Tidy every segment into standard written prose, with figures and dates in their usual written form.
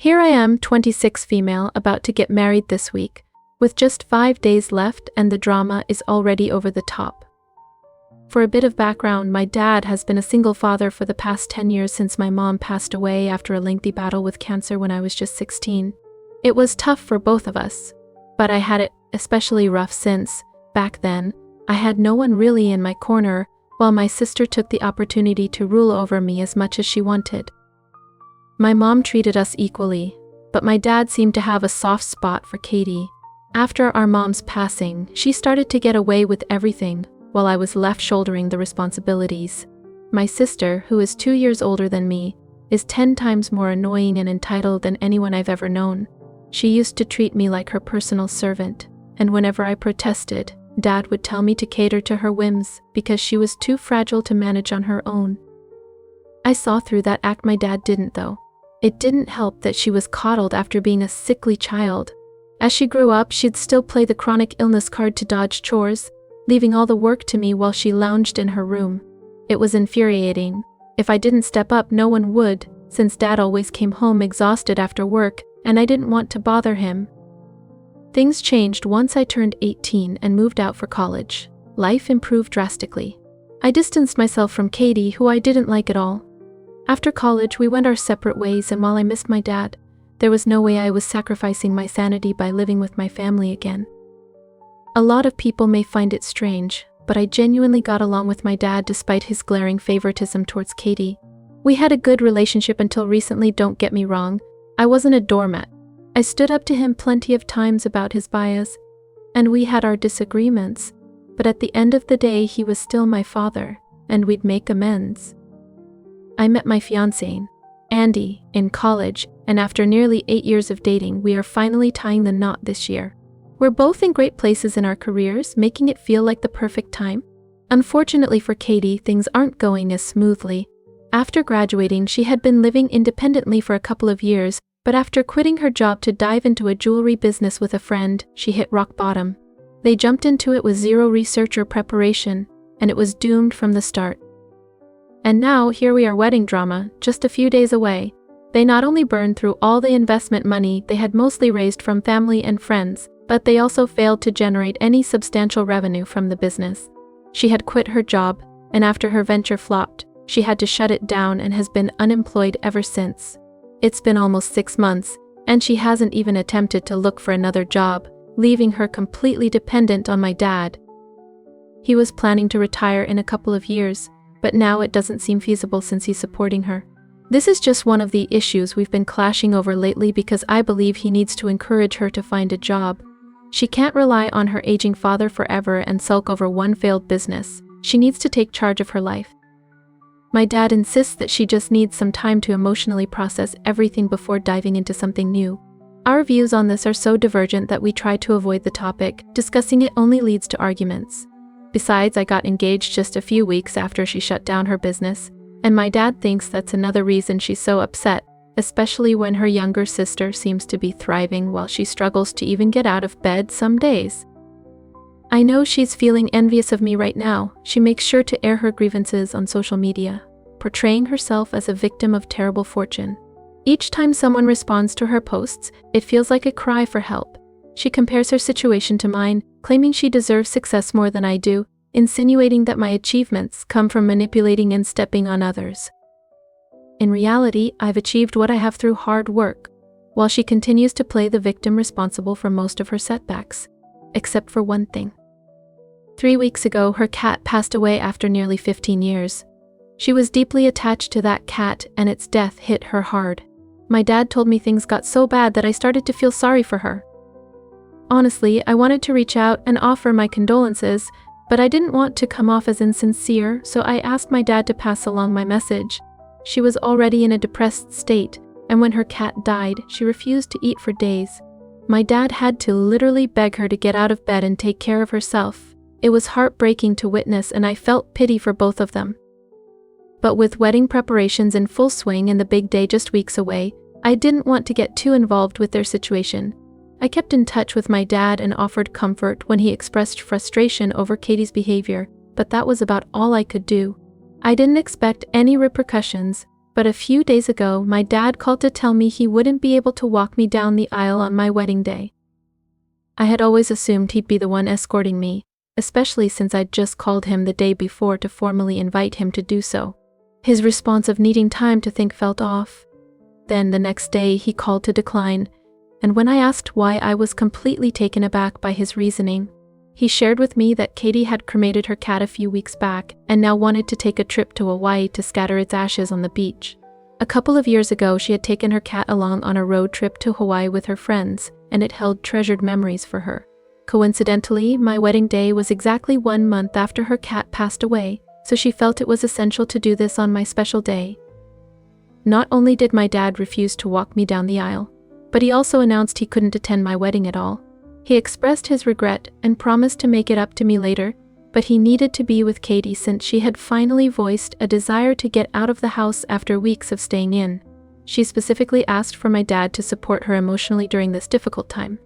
Here I am, 26 female, about to get married this week, with just 5 days left and the drama is already over the top. For a bit of background, my dad has been a single father for the past 10 years since my mom passed away after a lengthy battle with cancer when I was just 16. It was tough for both of us, but I had it especially rough since, back then, I had no one really in my corner, while my sister took the opportunity to rule over me as much as she wanted. My mom treated us equally, but my dad seemed to have a soft spot for Katie. After our mom's passing, she started to get away with everything, while I was left shouldering the responsibilities. My sister, who is 2 years older than me, is 10 times more annoying and entitled than anyone I've ever known. She used to treat me like her personal servant, and whenever I protested, Dad would tell me to cater to her whims because she was too fragile to manage on her own. I saw through that act. My dad didn't, though. It didn't help that she was coddled after being a sickly child. As she grew up, she'd still play the chronic illness card to dodge chores, leaving all the work to me while she lounged in her room. It was infuriating. If I didn't step up, no one would, since Dad always came home exhausted after work, and I didn't want to bother him. Things changed once I turned 18 and moved out for college. Life improved drastically. I distanced myself from Katie, who I didn't like at all. After college, we went our separate ways, and while I missed my dad, there was no way I was sacrificing my sanity by living with my family again. A lot of people may find it strange, but I genuinely got along with my dad despite his glaring favoritism towards Katie. We had a good relationship until recently, don't get me wrong. I wasn't a doormat. I stood up to him plenty of times about his bias, and we had our disagreements, but at the end of the day, he was still my father, and we'd make amends. I met my fiancé, Andy, in college, and after nearly 8 years of dating, we are finally tying the knot this year. We're both in great places in our careers, making it feel like the perfect time. Unfortunately for Katie, things aren't going as smoothly. After graduating, she had been living independently for a couple of years, but after quitting her job to dive into a jewelry business with a friend, she hit rock bottom. They jumped into it with zero research or preparation, and it was doomed from the start. And now, here we are, wedding drama, just a few days away. They not only burned through all the investment money they had mostly raised from family and friends, but they also failed to generate any substantial revenue from the business. She had quit her job, and after her venture flopped, she had to shut it down and has been unemployed ever since. It's been almost 6 months, and she hasn't even attempted to look for another job, leaving her completely dependent on my dad. He was planning to retire in a couple of years, but now it doesn't seem feasible since he's supporting her. This is just one of the issues we've been clashing over lately because I believe he needs to encourage her to find a job. She can't rely on her aging father forever and sulk over one failed business. She needs to take charge of her life. My dad insists that she just needs some time to emotionally process everything before diving into something new. Our views on this are so divergent that we try to avoid the topic. Discussing it only leads to arguments. Besides, I got engaged just a few weeks after she shut down her business, and my dad thinks that's another reason she's so upset, especially when her younger sister seems to be thriving while she struggles to even get out of bed some days. I know she's feeling envious of me right now. She makes sure to air her grievances on social media, portraying herself as a victim of terrible fortune. Each time someone responds to her posts, it feels like a cry for help. She compares her situation to mine, claiming she deserves success more than I do, insinuating that my achievements come from manipulating and stepping on others. In reality, I've achieved what I have through hard work, while she continues to play the victim responsible for most of her setbacks, except for one thing. 3 weeks ago, her cat passed away after nearly 15 years. She was deeply attached to that cat, and its death hit her hard. My dad told me things got so bad that I started to feel sorry for her. Honestly, I wanted to reach out and offer my condolences, but I didn't want to come off as insincere, so I asked my dad to pass along my message. She was already in a depressed state, and when her cat died, she refused to eat for days. My dad had to literally beg her to get out of bed and take care of herself. It was heartbreaking to witness, and I felt pity for both of them. But with wedding preparations in full swing and the big day just weeks away, I didn't want to get too involved with their situation. I kept in touch with my dad and offered comfort when he expressed frustration over Katie's behavior, but that was about all I could do. I didn't expect any repercussions, But a few days ago, my dad called to tell me he wouldn't be able to walk me down the aisle on my wedding day. I had always assumed he'd be the one escorting me, especially since I'd just called him the day before to formally invite him to do so. His response of needing time to think felt off. Then the next day he called to decline, and when I asked why, I was completely taken aback by his reasoning. He shared with me that Katie had cremated her cat a few weeks back and now wanted to take a trip to Hawaii to scatter its ashes on the beach. A couple of years ago, she had taken her cat along on a road trip to Hawaii with her friends, and it held treasured memories for her. Coincidentally, my wedding day was exactly 1 month after her cat passed away, so she felt it was essential to do this on my special day. Not only did my dad refuse to walk me down the aisle, but he also announced he couldn't attend my wedding at all. He expressed his regret and promised to make it up to me later, but he needed to be with Katie since she had finally voiced a desire to get out of the house after weeks of staying in. She specifically asked for my dad to support her emotionally during this difficult time.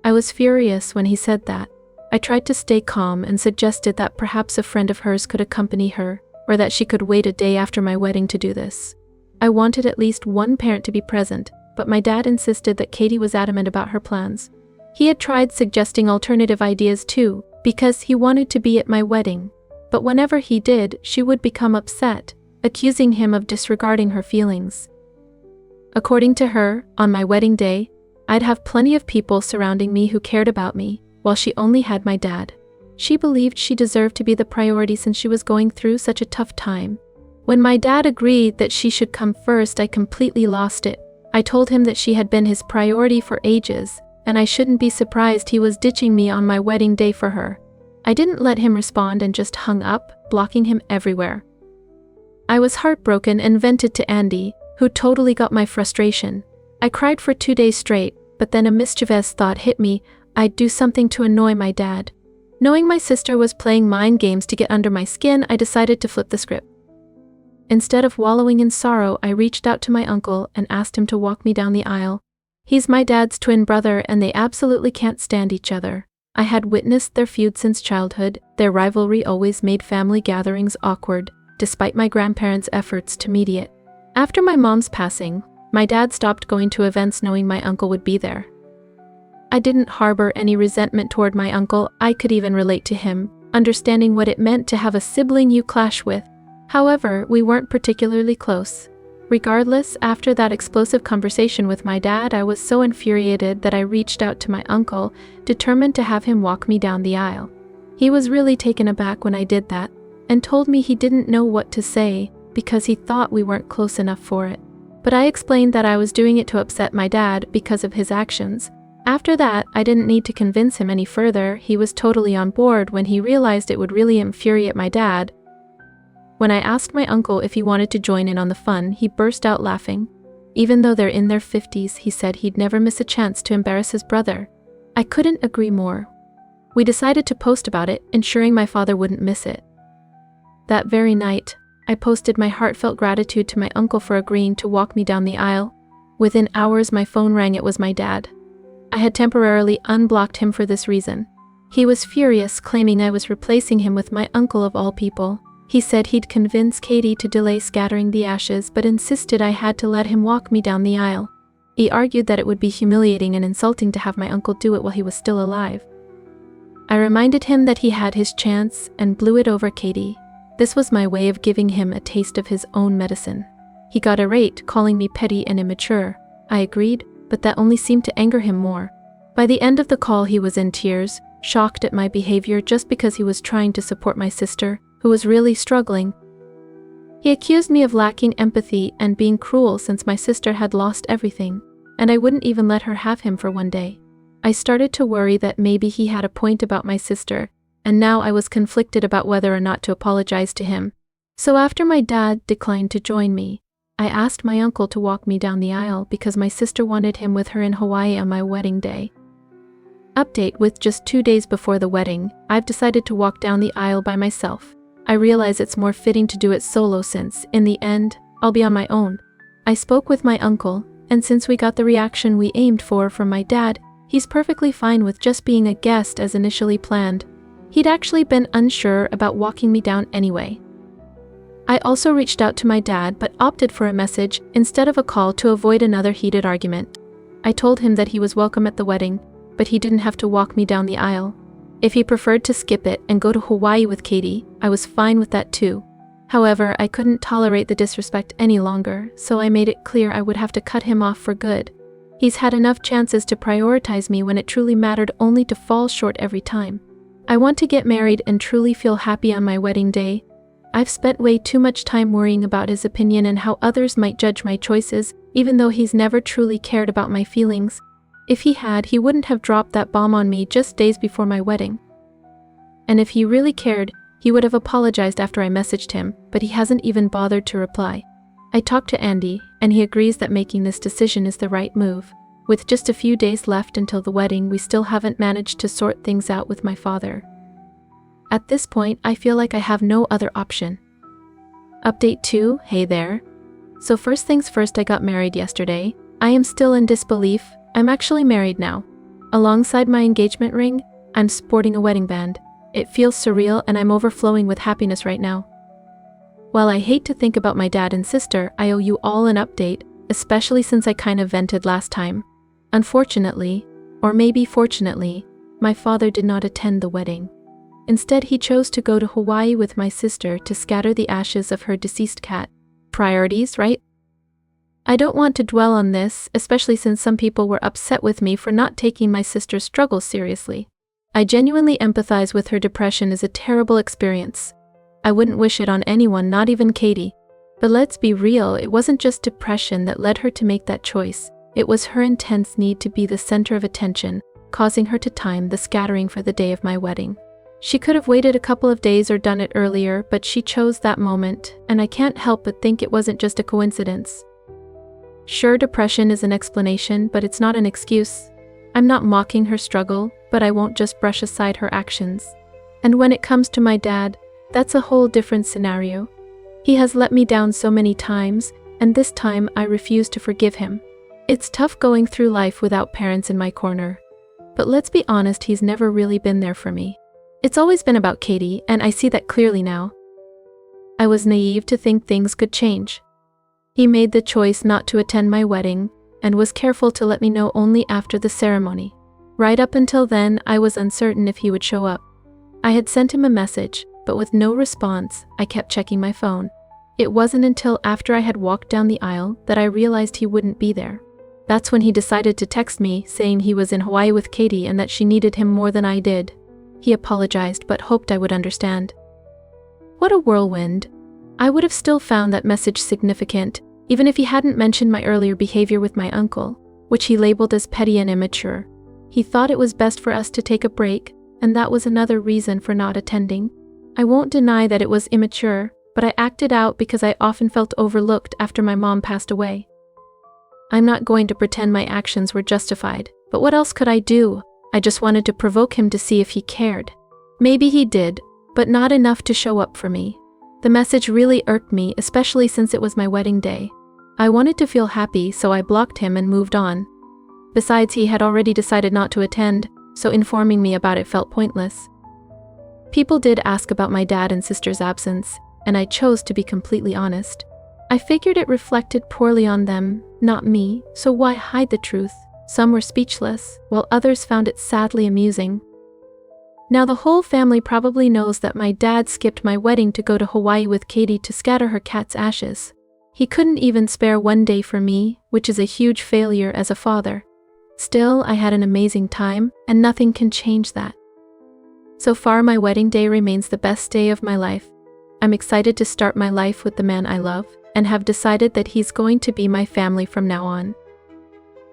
I was furious when he said that. I tried to stay calm and suggested that perhaps a friend of hers could accompany her, or that she could wait a day after my wedding to do this. I wanted at least one parent to be present, but my dad insisted that Katie was adamant about her plans. He had tried suggesting alternative ideas too, because he wanted to be at my wedding, but whenever he did, she would become upset, accusing him of disregarding her feelings. According to her, on my wedding day, I'd have plenty of people surrounding me who cared about me, while she only had my dad. She believed she deserved to be the priority since she was going through such a tough time. When my dad agreed that she should come first, I completely lost it. I told him that she had been his priority for ages, and I shouldn't be surprised he was ditching me on my wedding day for her. I didn't let him respond and just hung up, blocking him everywhere. I was heartbroken and vented to Andy, who totally got my frustration. I cried for 2 days straight, but then a mischievous thought hit me: I'd do something to annoy my dad. Knowing my sister was playing mind games to get under my skin, I decided to flip the script. Instead of wallowing in sorrow, I reached out to my uncle and asked him to walk me down the aisle. He's my dad's twin brother, and they absolutely can't stand each other. I had witnessed their feud since childhood. Their rivalry always made family gatherings awkward, despite my grandparents' efforts to mediate. After my mom's passing, my dad stopped going to events knowing my uncle would be there. I didn't harbor any resentment toward my uncle. I could even relate to him, understanding what it meant to have a sibling you clash with. However, we weren't particularly close. Regardless, after that explosive conversation with my dad, I was so infuriated that I reached out to my uncle, determined to have him walk me down the aisle. He was really taken aback when I did that, and told me he didn't know what to say because he thought we weren't close enough for it. But I explained that I was doing it to upset my dad because of his actions. After that, I didn't need to convince him any further. He was totally on board when he realized it would really infuriate my dad. When I asked my uncle if he wanted to join in on the fun, he burst out laughing. Even though they're in their 50s, he said he'd never miss a chance to embarrass his brother. I couldn't agree more. We decided to post about it, ensuring my father wouldn't miss it. That very night, I posted my heartfelt gratitude to my uncle for agreeing to walk me down the aisle. Within hours, my phone rang. It was my dad. I had temporarily unblocked him for this reason. He was furious, claiming I was replacing him with my uncle of all people. He said he'd convince Katie to delay scattering the ashes, but insisted I had to let him walk me down the aisle. He argued that it would be humiliating and insulting to have my uncle do it while he was still alive. I reminded him that he had his chance and blew it over Katie. This was my way of giving him a taste of his own medicine. He got irate, calling me petty and immature. I agreed, but that only seemed to anger him more. By the end of the call, he was in tears, shocked at my behavior just because he was trying to support my sister, who was really struggling. He accused me of lacking empathy and being cruel since my sister had lost everything, and I wouldn't even let her have him for one day. I started to worry that maybe he had a point about my sister, and now I was conflicted about whether or not to apologize to him. So after my dad declined to join me, I asked my uncle to walk me down the aisle because my sister wanted him with her in Hawaii on my wedding day. Update: with just 2 days before the wedding, I've decided to walk down the aisle by myself. I realize it's more fitting to do it solo since, in the end, I'll be on my own. I spoke with my uncle, and since we got the reaction we aimed for from my dad, he's perfectly fine with just being a guest as initially planned. He'd actually been unsure about walking me down anyway. I also reached out to my dad but opted for a message instead of a call to avoid another heated argument. I told him that he was welcome at the wedding, but he didn't have to walk me down the aisle. If he preferred to skip it and go to Hawaii with Katie, I was fine with that too. However, I couldn't tolerate the disrespect any longer, so I made it clear I would have to cut him off for good. He's had enough chances to prioritize me when it truly mattered only to fall short every time. I want to get married and truly feel happy on my wedding day. I've spent way too much time worrying about his opinion and how others might judge my choices, even though he's never truly cared about my feelings. If he had, he wouldn't have dropped that bomb on me just days before my wedding. And if he really cared, he would have apologized after I messaged him, but he hasn't even bothered to reply. I talked to Andy, and he agrees that making this decision is the right move. With just a few days left until the wedding, we still haven't managed to sort things out with my father. At this point, I feel like I have no other option. Update 2, hey there. So first things first, I got married yesterday. I am still in disbelief. I'm actually married now. Alongside my engagement ring, I'm sporting a wedding band. It feels surreal and I'm overflowing with happiness right now. While I hate to think about my dad and sister, I owe you all an update, especially since I kind of vented last time. Unfortunately, or maybe fortunately, my father did not attend the wedding. Instead, he chose to go to Hawaii with my sister to scatter the ashes of her deceased cat. Priorities, right? I don't want to dwell on this, especially since some people were upset with me for not taking my sister's struggles seriously. I genuinely empathize with her. Depression is a terrible experience. I wouldn't wish it on anyone, not even Katie. But let's be real, it wasn't just depression that led her to make that choice. It was her intense need to be the center of attention, causing her to time the scattering for the day of my wedding. She could have waited a couple of days or done it earlier, but she chose that moment, and I can't help but think it wasn't just a coincidence. Sure, depression is an explanation, but it's not an excuse. I'm not mocking her struggle, but I won't just brush aside her actions. And when it comes to my dad, that's a whole different scenario. He has let me down so many times, and this time I refuse to forgive him. It's tough going through life without parents in my corner. But let's be honest, he's never really been there for me. It's always been about Katie, and I see that clearly now. I was naive to think things could change. He made the choice not to attend my wedding, and was careful to let me know only after the ceremony. Right up until then, I was uncertain if he would show up. I had sent him a message, but with no response, I kept checking my phone. It wasn't until after I had walked down the aisle that I realized he wouldn't be there. That's when he decided to text me, saying he was in Hawaii with Katie and that she needed him more than I did. He apologized but hoped I would understand. What a whirlwind. I would have still found that message significant, even if he hadn't mentioned my earlier behavior with my uncle, which he labeled as petty and immature. He thought it was best for us to take a break, and that was another reason for not attending. I won't deny that it was immature, but I acted out because I often felt overlooked after my mom passed away. I'm not going to pretend my actions were justified, but what else could I do? I just wanted to provoke him to see if he cared. Maybe he did, but not enough to show up for me. The message really irked me, especially since it was my wedding day. I wanted to feel happy, so I blocked him and moved on. Besides, he had already decided not to attend, so informing me about it felt pointless. People did ask about my dad and sister's absence, and I chose to be completely honest. I figured it reflected poorly on them, not me, so why hide the truth? Some were speechless, while others found it sadly amusing. Now the whole family probably knows that my dad skipped my wedding to go to Hawaii with Katie to scatter her cat's ashes. He couldn't even spare one day for me, which is a huge failure as a father. Still, I had an amazing time, and nothing can change that. So far, my wedding day remains the best day of my life. I'm excited to start my life with the man I love, and have decided that he's going to be my family from now on.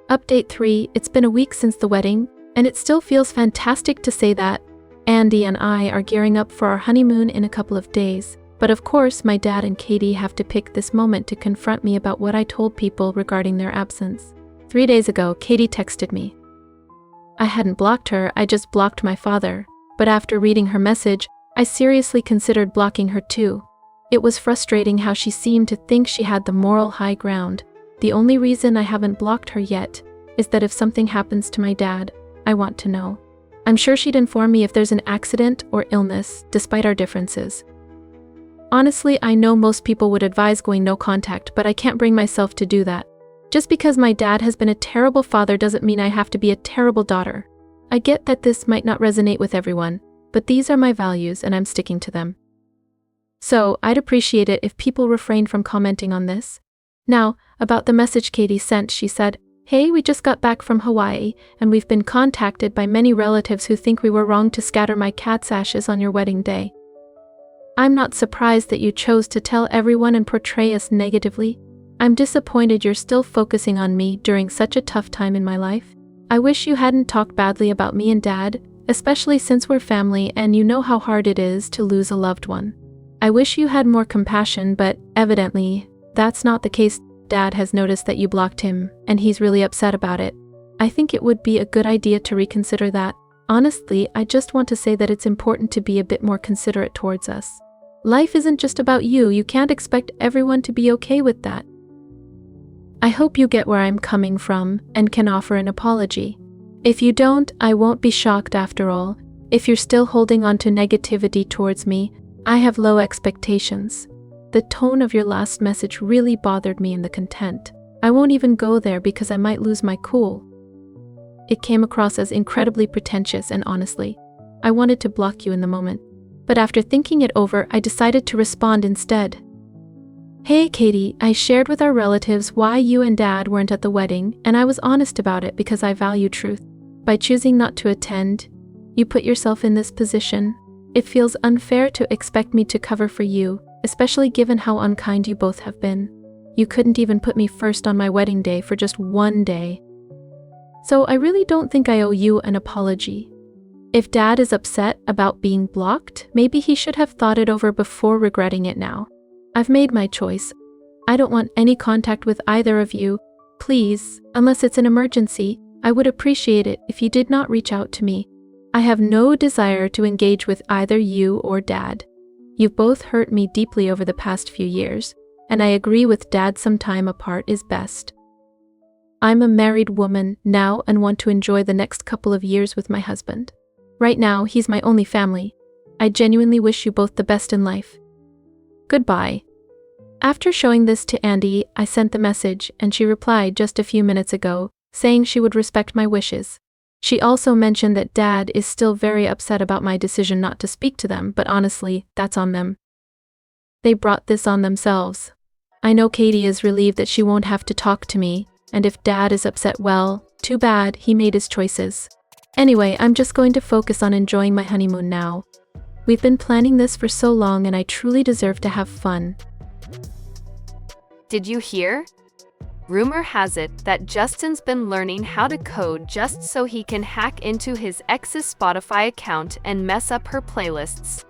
Update 3, it's been a week since the wedding, and it still feels fantastic to say that. Andy and I are gearing up for our honeymoon in a couple of days, but of course my dad and Katie have to pick this moment to confront me about what I told people regarding their absence. 3 days ago, Katie texted me. I hadn't blocked her, I just blocked my father, but after reading her message, I seriously considered blocking her too. It was frustrating how she seemed to think she had the moral high ground. The only reason I haven't blocked her yet is that if something happens to my dad, I want to know. I'm sure she'd inform me if there's an accident or illness, despite our differences. Honestly, I know most people would advise going no contact, but I can't bring myself to do that. Just because my dad has been a terrible father doesn't mean I have to be a terrible daughter. I get that this might not resonate with everyone, but these are my values and I'm sticking to them. So, I'd appreciate it if people refrain from commenting on this. Now, about the message Katie sent, she said, "Hey, we just got back from Hawaii, and we've been contacted by many relatives who think we were wrong to scatter my cat's ashes on your wedding day. I'm not surprised that you chose to tell everyone and portray us negatively. I'm disappointed you're still focusing on me during such a tough time in my life. I wish you hadn't talked badly about me and Dad, especially since we're family and you know how hard it is to lose a loved one. I wish you had more compassion, but evidently, that's not the case. Dad has noticed that you blocked him, and he's really upset about it. I think it would be a good idea to reconsider that. Honestly, I just want to say that it's important to be a bit more considerate towards us. Life isn't just about you. You can't expect everyone to be okay with that. I hope you get where I'm coming from and can offer an apology. If you don't, I won't be shocked after all. If you're still holding on to negativity towards me, I have low expectations. The tone of your last message really bothered me in the content. I won't even go there because I might lose my cool. It came across as incredibly pretentious, and honestly, I wanted to block you in the moment. But after thinking it over, I decided to respond instead. Hey Katie, I shared with our relatives why you and Dad weren't at the wedding, and I was honest about it because I value truth. By choosing not to attend, you put yourself in this position. It feels unfair to expect me to cover for you, especially given how unkind you both have been. You couldn't even put me first on my wedding day for just one day. So I really don't think I owe you an apology. If Dad is upset about being blocked, maybe he should have thought it over before regretting it now. I've made my choice. I don't want any contact with either of you. Please, unless it's an emergency, I would appreciate it if you did not reach out to me. I have no desire to engage with either you or Dad. You've both hurt me deeply over the past few years, and I agree with Dad some time apart is best. I'm a married woman now and want to enjoy the next couple of years with my husband. Right now, he's my only family. I genuinely wish you both the best in life. Goodbye." After showing this to Andy, I sent the message, and she replied just a few minutes ago, saying she would respect my wishes. She also mentioned that Dad is still very upset about my decision not to speak to them, but honestly, that's on them. They brought this on themselves. I know Katie is relieved that she won't have to talk to me, and if Dad is upset, well, too bad, he made his choices. Anyway, I'm just going to focus on enjoying my honeymoon now. We've been planning this for so long and I truly deserve to have fun. Did you hear? Rumor has it that Justin's been learning how to code just so he can hack into his ex's Spotify account and mess up her playlists.